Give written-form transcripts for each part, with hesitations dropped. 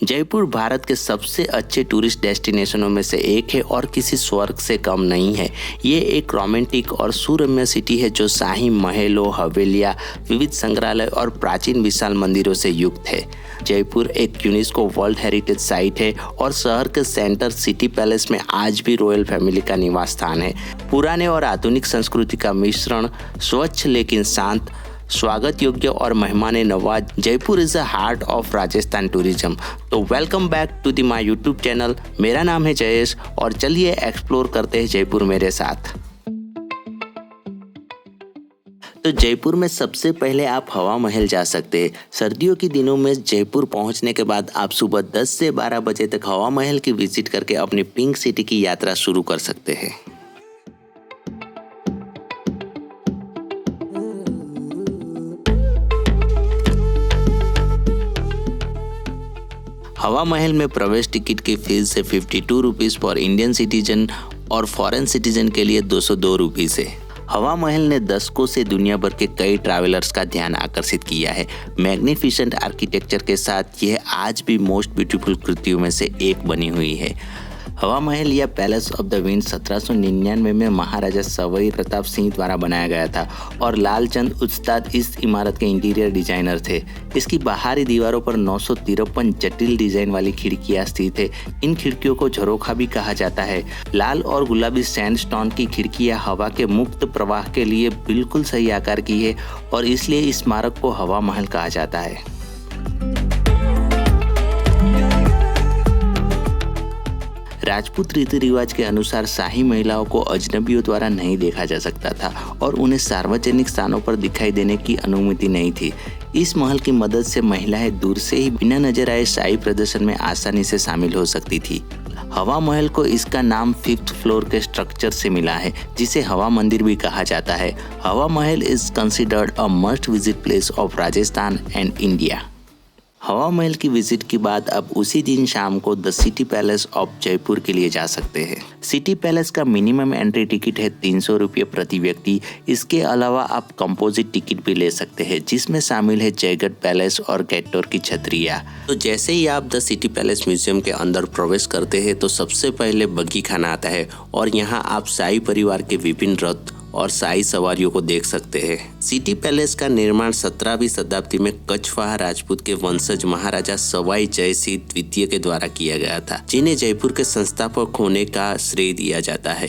जयपुर भारत के सबसे अच्छे टूरिस्ट डेस्टिनेशनों में से एक है और किसी स्वर्ग से कम नहीं है। ये एक रोमांटिक और सुरम्य सिटी है जो शाही महलों, हवेलियां, विविध संग्रहालय और प्राचीन विशाल मंदिरों से युक्त है। जयपुर एक यूनेस्को वर्ल्ड हेरिटेज साइट है और शहर के सेंटर सिटी पैलेस में आज भी रॉयल फैमिली का निवास स्थान है। पुराने और आधुनिक संस्कृति का मिश्रण, स्वच्छ लेकिन शांत, स्वागत योग्य और मेहमान नवाज, Jaipur is the heart of Rajasthan tourism. तो welcome back to the my YouTube channel. मेरा नाम है जयेश और चलिए एक्सप्लोर करते हैं जयपुर मेरे साथ। तो जयपुर में सबसे पहले आप हवा महल जा सकते हैं। सर्दियों के दिनों में जयपुर पहुंचने के बाद आप सुबह 10 से 12 बजे तक हवा महल की विजिट करके अपनी पिंक सिटी की यात्रा शुरू कर सकते हैं। हवा महल में प्रवेश टिकट की फीस है 52 रुपीज़ फॉर इंडियन सिटीजन और फॉरेन सिटीजन के लिए 202 रुपीज़ है। हवा महल ने दशकों से दुनिया भर के कई ट्रैवलर्स का ध्यान आकर्षित किया है। मैग्निफिसेंट आर्किटेक्चर के साथ यह आज भी मोस्ट ब्यूटीफुल कृतियों में से एक बनी हुई है। हवा महल या पैलेस ऑफ द विंड 1799 में महाराजा सवाई प्रताप सिंह द्वारा बनाया गया था और लालचंद उस्ताद इस इमारत के इंटीरियर डिजाइनर थे। इसकी बाहरी दीवारों पर 953 जटिल डिजाइन वाली खिड़कियां स्थित है। इन खिड़कियों को झरोखा भी कहा जाता है। लाल और गुलाबी सैंडस्टोन की खिड़कियां हवा के मुक्त प्रवाह के लिए बिल्कुल सही आकार की है और इसलिए इस स्मारक को हवा महल कहा जाता है। राजपूत रीति रिवाज के अनुसार शाही महिलाओं को अजनबियों द्वारा नहीं देखा जा सकता था और उन्हें सार्वजनिक स्थानों पर दिखाई देने की अनुमति नहीं थी। इस महल की मदद से महिलाएं दूर से ही बिना नजर आए शाही प्रदर्शन में आसानी से शामिल हो सकती थी। हवा महल को इसका नाम 5th फ्लोर के स्ट्रक्चर से मिला है, जिसे हवा मंदिर भी कहा जाता है। हवा महल is considered a must visit place of Rajasthan and India. हवा महल की विजिट के बाद आप उसी दिन शाम को the city palace of Jaipur के लिए जा सकते हैं। सिटी पैलेस का मिनिमम एंट्री टिकट है 300 रुपये प्रति व्यक्ति। इसके अलावा आप कंपोजिट टिकट भी ले सकते हैं, जिसमें शामिल है जयगढ़ पैलेस और गेटोर की छतरियाँ। तो जैसे ही आप द सिटी पैलेस म्यूजियम के अंदर प्रवेश करते हैं तो सबसे पहले बग्गी खाना आता है और यहाँ आप शाही परिवार के विभिन्न रथ और शाही सवारियों को देख सकते हैं। सिटी पैलेस का निर्माण 17वीं शताब्दी में कछवाहा राजपूत के वंशज महाराजा सवाई जय सिंह द्वितीय के द्वारा किया गया था, जिन्हें जयपुर के संस्थापक होने का श्रेय दिया जाता है।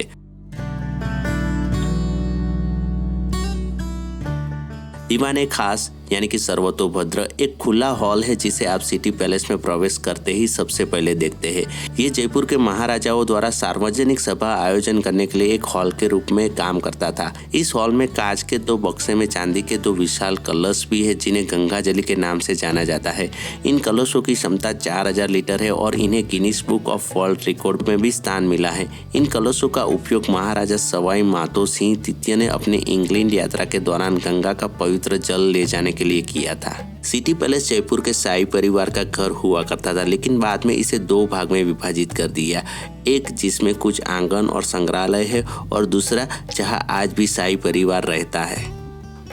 दीवाने खास यानी कि सर्वतोभद्र एक खुला हॉल है जिसे आप सिटी पैलेस में प्रवेश करते ही सबसे पहले देखते हैं। ये जयपुर के महाराजाओं द्वारा सार्वजनिक सभा आयोजन करने के लिए एक हॉल के रूप में काम करता था। इस हॉल में कांच के 2 बक्से में चांदी के 2 विशाल कलश भी है, जिन्हें गंगाजली के नाम से जाना जाता है। इन कलशों की क्षमता 4000 लीटर है और इन्हें Guinness book of world record में भी स्थान मिला है। इन कलशों का उपयोग महाराजा सवाई माधो सिंह तृतीय ने अपने इंग्लैंड यात्रा के दौरान गंगा का पवित्र जल ले जाने के लिए किया था। सिटी पैलेस जयपुर के शाही परिवार का घर हुआ करता था, लेकिन बाद में इसे 2 भाग में विभाजित कर दिया। एक जिसमें कुछ आंगन और संग्रहालय है और दूसरा जहां आज भी शाही परिवार रहता है।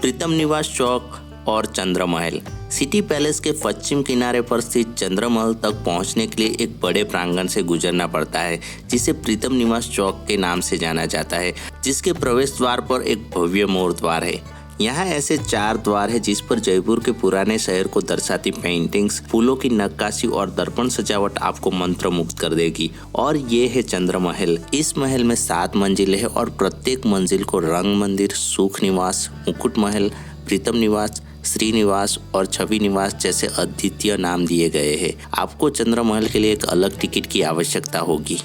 प्रीतम निवास चौक और चंद्रमहल। सिटी पैलेस के पश्चिम किनारे पर स्थित चंद्रमहल तक पहुंचने के लिए एक बड़े प्रांगण से गुजरना पड़ता है, जिसे प्रीतम निवास चौक के नाम से जाना जाता है, जिसके प्रवेश द्वार पर एक भव्य मोर द्वार है। यहाँ ऐसे 4 द्वार है जिस पर जयपुर के पुराने शहर को दर्शाती पेंटिंग्स, फूलों की नक्काशी और दर्पण सजावट आपको मंत्रमुग्ध कर देगी। और ये है चंद्रमहल। इस महल में 7 मंजिलें हैं और प्रत्येक मंजिल को रंग मंदिर, सुख निवास, मुकुट महल, प्रीतम निवास, श्रीनिवास और छवि निवास जैसे अद्वितीय नाम दिए गए हैं। आपको चंद्रमहल के लिए एक अलग टिकट की आवश्यकता होगी।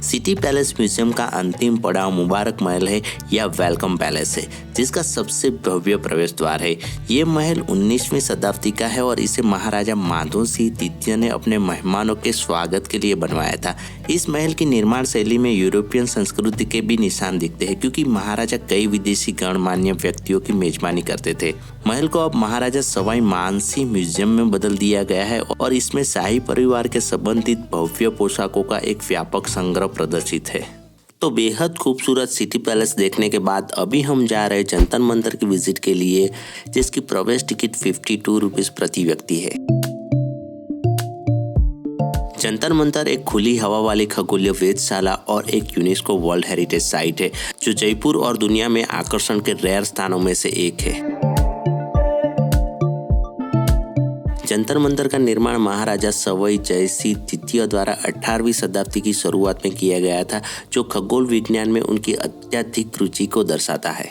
सिटी पैलेस म्यूजियम का अंतिम पड़ाव मुबारक महल है या वेलकम पैलेस है, जिसका सबसे भव्य प्रवेश द्वार है। ये महल 19वीं शताब्दी का है और इसे महाराजा माधो सिंह द्वितीय ने अपने मेहमानों के स्वागत के लिए बनवाया था। इस महल की निर्माण शैली में यूरोपियन संस्कृति के भी निशान दिखते हैं, क्योंकि महाराजा कई विदेशी गणमान्य व्यक्तियों की मेजबानी करते थे। महल को अब महाराजा सवाई मानसिंह म्यूजियम में बदल दिया गया है और इसमें शाही परिवार के संबंधित भव्य पोशाकों का एक व्यापक संग्रह प्रदर्शित है। तो बेहद खूबसूरत सिटी पैलेस देखने के बाद अभी हम जा रहे जंतर मंतर की विजिट के लिए, जिसकी प्रवेश टिकट 52 रुपीज प्रति व्यक्ति है। जंतर मंतर एक खुली हवा वाली खगोलीय वेधशाला और एक यूनेस्को वर्ल्ड हेरिटेज साइट है जो जयपुर और दुनिया में आकर्षण के रेयर स्थानों में से एक है। जंतर मंतर का निर्माण महाराजा सवाई जयसिंह द्वितीय द्वारा 18वीं शताब्दी की शुरुआत में किया गया था, जो खगोल विज्ञान में उनकी अत्यधिक रुचि को दर्शाता है।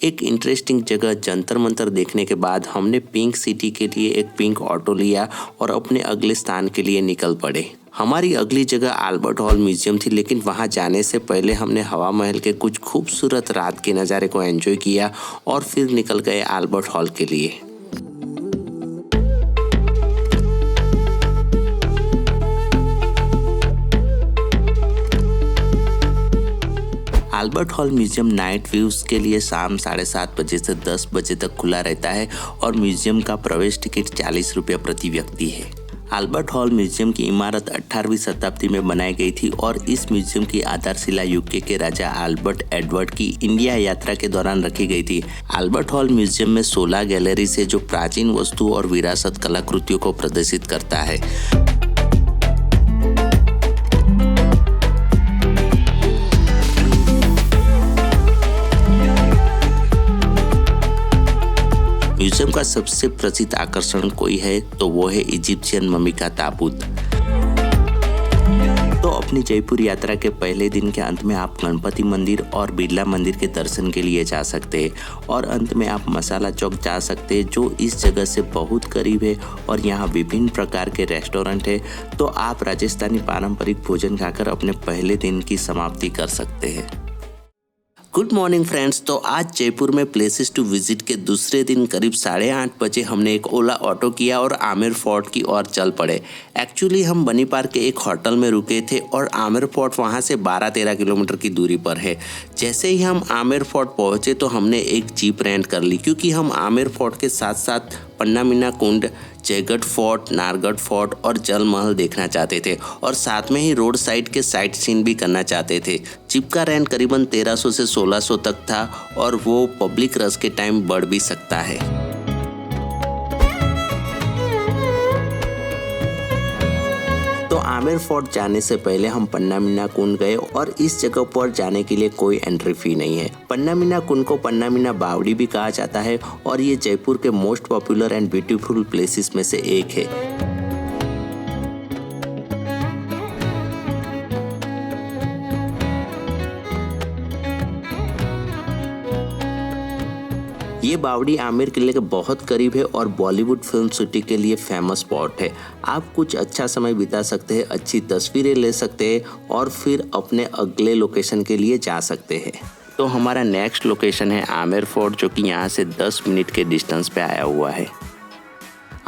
एक इंटरेस्टिंग जगह जंतर मंतर देखने के बाद हमने पिंक सिटी के लिए एक पिंक ऑटो लिया और अपने अगले स्थान के लिए निकल पड़े। हमारी अगली जगह अल्बर्ट हॉल म्यूजियम थी, लेकिन वहां जाने से पहले हमने हवा महल के कुछ खूबसूरत रात के नज़ारे को एंजॉय किया और फिर निकल गए अल्बर्ट हॉल के लिए। Albert hall museum night views के लिए शाम 7:30 बजे से 10 बजे तक खुला रहता है और म्यूजियम का प्रवेश टिकट 40 रुपये प्रति व्यक्ति है। अल्बर्ट हॉल म्यूजियम की इमारत 18वीं शताब्दी में बनाई गई थी और इस म्यूजियम की आधारशिला यूके के राजा अल्बर्ट एडवर्ड की इंडिया यात्रा के दौरान रखी गई थी। अल्बर्ट हॉल म्यूजियम में 16 गैलरी से जो प्राचीन वस्तु और विरासत कलाकृतियों को प्रदर्शित करता है। म्यूजियम का सबसे प्रसिद्ध आकर्षण कोई है तो वो है इजिप्शियन मम्मी का ताबूत। तो अपनी जयपुर यात्रा के पहले दिन के अंत में आप गणपति मंदिर और बिरला मंदिर के दर्शन के लिए जा सकते हैं और अंत में आप मसाला चौक जा सकते हैं जो इस जगह से बहुत करीब है और यहाँ विभिन्न प्रकार के रेस्टोरेंट है, तो आप राजस्थानी पारंपरिक भोजन खाकर अपने पहले दिन की समाप्ति कर सकते हैं। Good morning friends. तो आज जयपुर में प्लेसेस टू विजिट के दूसरे दिन करीब 8:30 बजे हमने एक ओला ऑटो किया और आमेर फोर्ट की ओर चल पड़े। एक्चुअली हम बनी पार्क के एक होटल में रुके थे और आमेर फोर्ट वहां से 12-13 किलोमीटर की दूरी पर है। जैसे ही हम आमेर फोर्ट पहुंचे तो हमने एक जीप रेंट कर ली, क्योंकि हम आमेर फोर्ट के साथ साथ पन्ना मीना कुंड, जयगढ़ फोर्ट, नारगढ़ फोर्ट और जल महल देखना चाहते थे और साथ में ही रोड साइड के साइट सीन भी करना चाहते थे। जीप का रेंट करीबन 1300 से 1600 तक था और वो पब्लिक रश के टाइम बढ़ भी सकता है। तो आमेर फोर्ट जाने से पहले हम पन्ना मीना कुंड गए और इस जगह पर जाने के लिए कोई एंट्री फी नहीं है। पन्ना मीना कुंड को पन्ना मीना बावड़ी भी कहा जाता है और ये जयपुर के most popular and beautiful places में से एक है। ये बावड़ी आमेर किले के बहुत करीब है और बॉलीवुड फिल्म शूटिंग के लिए फेमस स्पॉट है। आप कुछ अच्छा समय बिता सकते हैं, अच्छी तस्वीरें ले सकते हैं और फिर अपने अगले लोकेशन के लिए जा सकते हैं। तो हमारा नेक्स्ट लोकेशन है आमेर फोर्ट, जो कि यहाँ से 10 मिनट के डिस्टेंस पे आया हुआ है।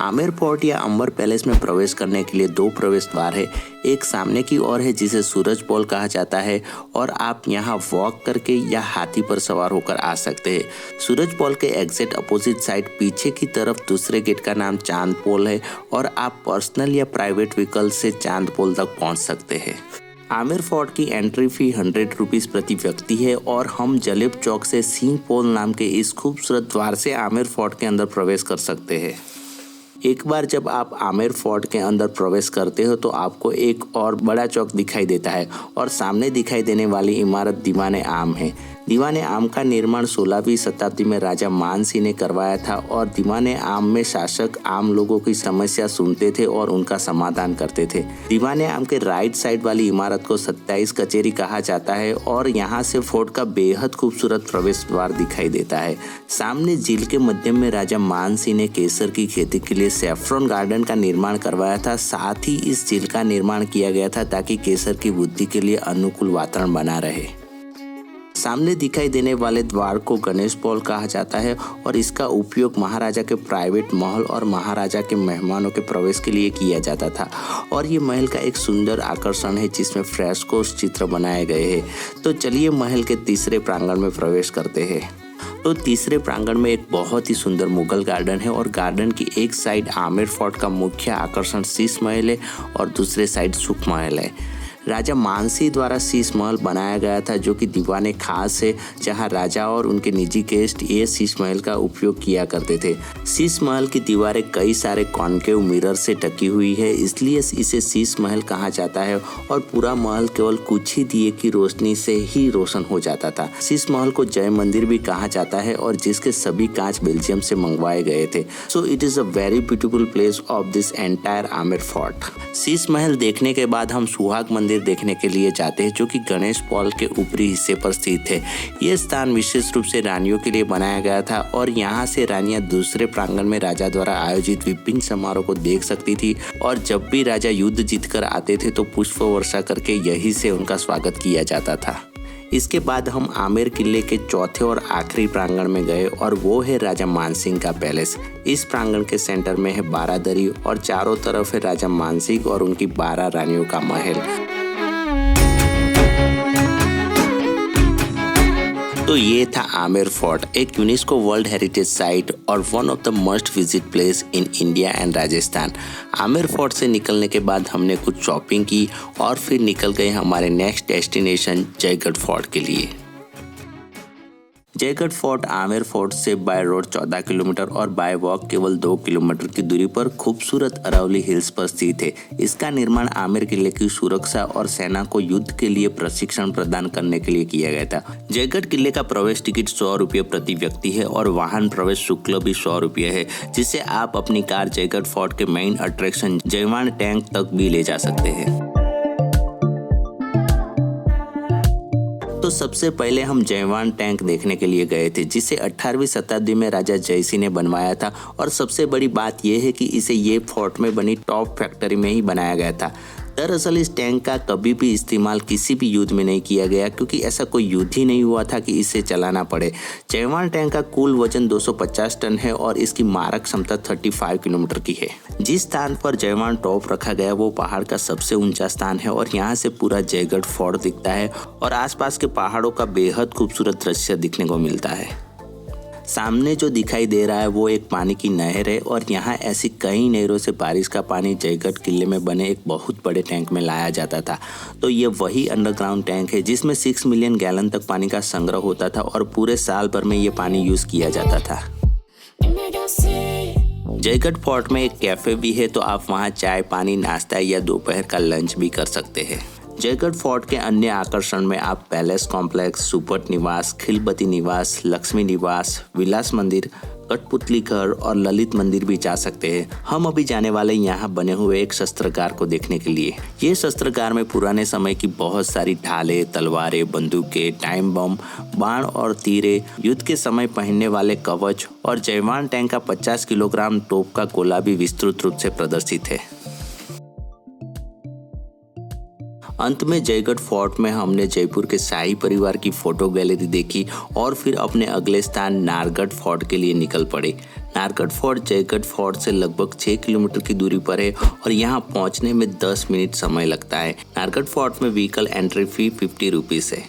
आमेर फोर्ट या अंबर पैलेस में प्रवेश करने के लिए 2 प्रवेश द्वार है। एक सामने की ओर है जिसे सूरज पोल कहा जाता है और आप यहाँ वॉक करके या हाथी पर सवार होकर आ सकते हैं। सूरज पोल के एग्जैक्ट अपोजिट साइड पीछे की तरफ दूसरे गेट का नाम चांद पोल है और आप पर्सनल या प्राइवेट व्हीकल से चांद पोल तक पहुँच सकते हैं। आमेर फोर्ट की एंट्री फी 100 रुपीज़ प्रति व्यक्ति है और हम जलेब चौक से सिंह पोल नाम के इस खूबसूरत द्वार से आमेर फोर्ट के अंदर प्रवेश कर सकते हैं। एक बार जब आप आमेर फोर्ट के अंदर प्रवेश करते हो तो आपको एक और बड़ा चौक दिखाई देता है और सामने दिखाई देने वाली इमारत दीवाने आम है। दीवाने आम का निर्माण 16वीं शताब्दी में राजा मानसिंह ने करवाया था और दीवाने आम में शासक आम लोगों की समस्या सुनते थे और उनका समाधान करते थे। दीवाने आम के राइट साइड वाली इमारत को 27 कचेरी कहा जाता है और यहाँ से फोर्ट का बेहद खूबसूरत प्रवेश द्वार दिखाई देता है। सामने झील के मध्य में राजा मानसिंह ने केसर की खेती के लिए सैफ्रॉन गार्डन का निर्माण करवाया था। साथ ही इस झील का निर्माण किया गया था ताकि केसर की वृद्धि के लिए अनुकूल वातावरण बना रहे। सामने दिखाई देने वाले द्वार को गणेश पोल कहा जाता है और इसका उपयोग महाराजा के प्राइवेट महल और महाराजा के मेहमानों के प्रवेश के लिए किया जाता था और ये महल का एक सुंदर आकर्षण है जिसमें फ्रेस्कोस चित्र बनाए गए हैं। तो चलिए महल के तीसरे प्रांगण में प्रवेश करते हैं। तो तीसरे प्रांगण में एक बहुत ही सुंदर मुगल गार्डन है और गार्डन की एक साइड आमेर फोर्ट का मुख्य आकर्षण शीश महल है और दूसरे साइड सुख महल है। राजा मानसिंह द्वारा शीश महल बनाया गया था, जो कि दीवाने खास है, जहां राजा और उनके निजी गेस्ट ये शीश महल का उपयोग किया करते थे। शीश महल की दीवारें कई सारे कॉन्केव मिरर से ढकी हुई है, इसलिए इसे शीश महल कहा जाता है और पूरा महल केवल कुछ ही दिए की रोशनी से ही रोशन हो जाता था। शीश महल को जय मंदिर भी कहा जाता है और जिसके सभी कांच बेल्जियम से मंगवाए गए थे। So it is a very beautiful place of this entire Amer fort. Sheesh Mahal देखने के बाद हम सुहाग मंदिर देखने के लिए जाते हैं, जो कि गणेश पॉल के ऊपरी हिस्से पर स्थित है। ये स्थान विशेष रूप से रानियों के लिए बनाया गया था और यहाँ से रानियां दूसरे प्रांगण में राजा द्वारा आयोजित विभिन्न समारोह को देख सकती थी और जब भी राजा युद्ध जीतकर आते थे तो पुष्प वर्षा करके यहीं से उनका स्वागत किया जाता था। इसके बाद हम आमेर किले के चौथे और आखिरी प्रांगण में गए और वो है राजा मानसिंह का पैलेस। इस प्रांगण के सेंटर में है बारादरी और चारों तरफ है राजा मानसिंह और उनकी 12 रानियों का महल। तो ये था आमेर फोर्ट, एक यूनेस्को वर्ल्ड हेरिटेज साइट और one of the must visit place in India and Rajasthan. Amer fort से निकलने के बाद हमने कुछ शॉपिंग की और फिर निकल गए हमारे नेक्स्ट डेस्टिनेशन जयगढ़ फोर्ट के लिए। जयगढ़ फोर्ट आमेर फोर्ट से बाय रोड 14 किलोमीटर और बाय वॉक केवल 2 किलोमीटर की दूरी पर खूबसूरत अरावली हिल्स पर स्थित है। इसका निर्माण आमेर किले की सुरक्षा और सेना को युद्ध के लिए प्रशिक्षण प्रदान करने के लिए किया गया था। जयगढ़ किले का प्रवेश टिकट 100 रुपये प्रति व्यक्ति है और वाहन प्रवेश शुल्क भी 100 रुपये है, जिससे आप अपनी कार जयगढ़ फोर्ट के मेन अट्रैक्शन जयवान टैंक तक भी ले जा सकते हैं। तो सबसे पहले हम जयवान टैंक देखने के लिए गए थे, जिसे 18वीं शताब्दी में राजा जयसिंह ने बनवाया था और सबसे बड़ी बात यह है कि इसे ये फोर्ट में बनी टॉप फैक्ट्री में ही बनाया गया था। दरअसल इस टैंक का कभी भी इस्तेमाल किसी भी युद्ध में नहीं किया गया, क्योंकि ऐसा कोई युद्ध ही नहीं हुआ था कि इसे चलाना पड़े। जयवान टैंक का कुल वजन 250 टन है और इसकी मारक क्षमता 35 किलोमीटर की है। जिस स्थान पर जयवान टॉप रखा गया वो पहाड़ का सबसे ऊंचा स्थान है और यहाँ से पूरा जयगढ़ फोर्ट दिखता है और आसपास के पहाड़ों का बेहद खूबसूरत दृश्य दिखने को मिलता है। सामने जो दिखाई दे रहा है वो एक पानी की नहर है और यहाँ ऐसी कई नहरों से बारिश का पानी जयगढ़ किले में बने एक बहुत बड़े टैंक में लाया जाता था। तो ये वही अंडरग्राउंड टैंक है जिसमें 6 मिलियन गैलन तक पानी का संग्रह होता था और पूरे साल भर में ये पानी यूज किया जाता था। जयगढ़ फोर्ट में एक कैफे भी है, तो आप वहाँ चाय पानी नाश्ता या दोपहर का लंच भी कर सकते हैं। जयगढ़ फोर्ट के अन्य आकर्षण में आप पैलेस कॉम्प्लेक्स, सुपट निवास, खिलपति निवास, लक्ष्मी निवास, विलास मंदिर, कठपुतली घर और ललित मंदिर भी जा सकते हैं। हम अभी जाने वाले यहाँ बने हुए एक शस्त्रागार को देखने के लिए। ये शस्त्रागार में पुराने समय की बहुत सारी ढाले, तलवारें, बंदूकें, टाइम बम, बाण और तीरे, युद्ध के समय पहनने वाले कवच और जयवान टैंक का 50 किलोग्राम तोप का गोला भी विस्तृत रूप से प्रदर्शित है। अंत में जयगढ़ फोर्ट में हमने जयपुर के शाही परिवार की फोटो गैलरी देखी और फिर अपने अगले स्थान नारगढ़ फोर्ट के लिए निकल पड़े। नारगढ़ फोर्ट जयगढ़ फोर्ट से लगभग 6 किलोमीटर की दूरी पर है और यहाँ पहुँचने में 10 मिनट समय लगता है। नारगढ़ फोर्ट में व्हीकल एंट्री फी 50 रुपीज़ है।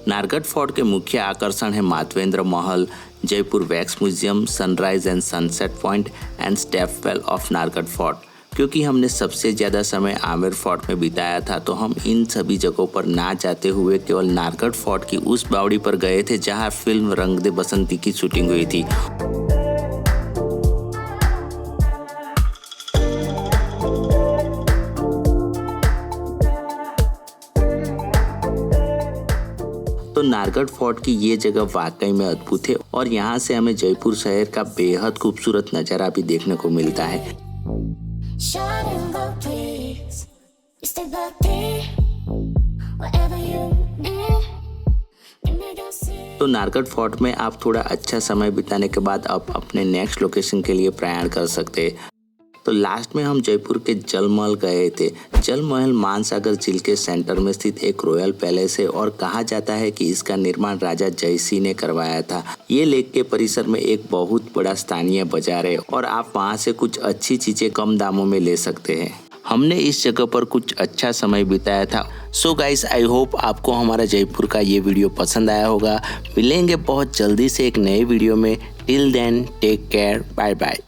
नारगढ़ फोर्ट के मुख्य आकर्षण है Madhavendra Mahal, Jaipur wax museum, sunrise and sunset point and step well of Nahargarh fort. क्योंकि हमने सबसे ज़्यादा समय आमेर फोर्ट में बिताया था, तो हम इन सभी जगहों पर ना जाते हुए केवल नारगढ़ फोर्ट की उस बावड़ी पर गए थे जहां फिल्म रंग दे बसंती की शूटिंग हुई थी। तो नारगढ़ फोर्ट की ये जगह वाकई में अद्भुत है और यहाँ से हमें जयपुर शहर का बेहद खूबसूरत नज़ारा भी देखने को मिलता है। तो नारगढ़ फोर्ट में आप थोड़ा अच्छा समय बिताने के बाद आप अपने नेक्स्ट लोकेशन के लिए प्रयाण कर सकते हैं। तो लास्ट में हम जयपुर के जल महल गए थे। जल महल मानसागर झील के सेंटर में स्थित एक रॉयल पैलेस है और कहा जाता है कि इसका निर्माण राजा जयसिंह ने करवाया था। ये लेक के परिसर में एक बहुत बड़ा स्थानीय बाजार है और आप वहाँ से कुछ अच्छी चीजें कम दामों में ले सकते हैं। हमने इस जगह पर कुछ अच्छा समय बिताया था। सो गाइस, आई होप आपको हमारा जयपुर का ये वीडियो पसंद आया होगा। मिलेंगे बहुत जल्दी से एक नए वीडियो में। Till then take care, bye bye.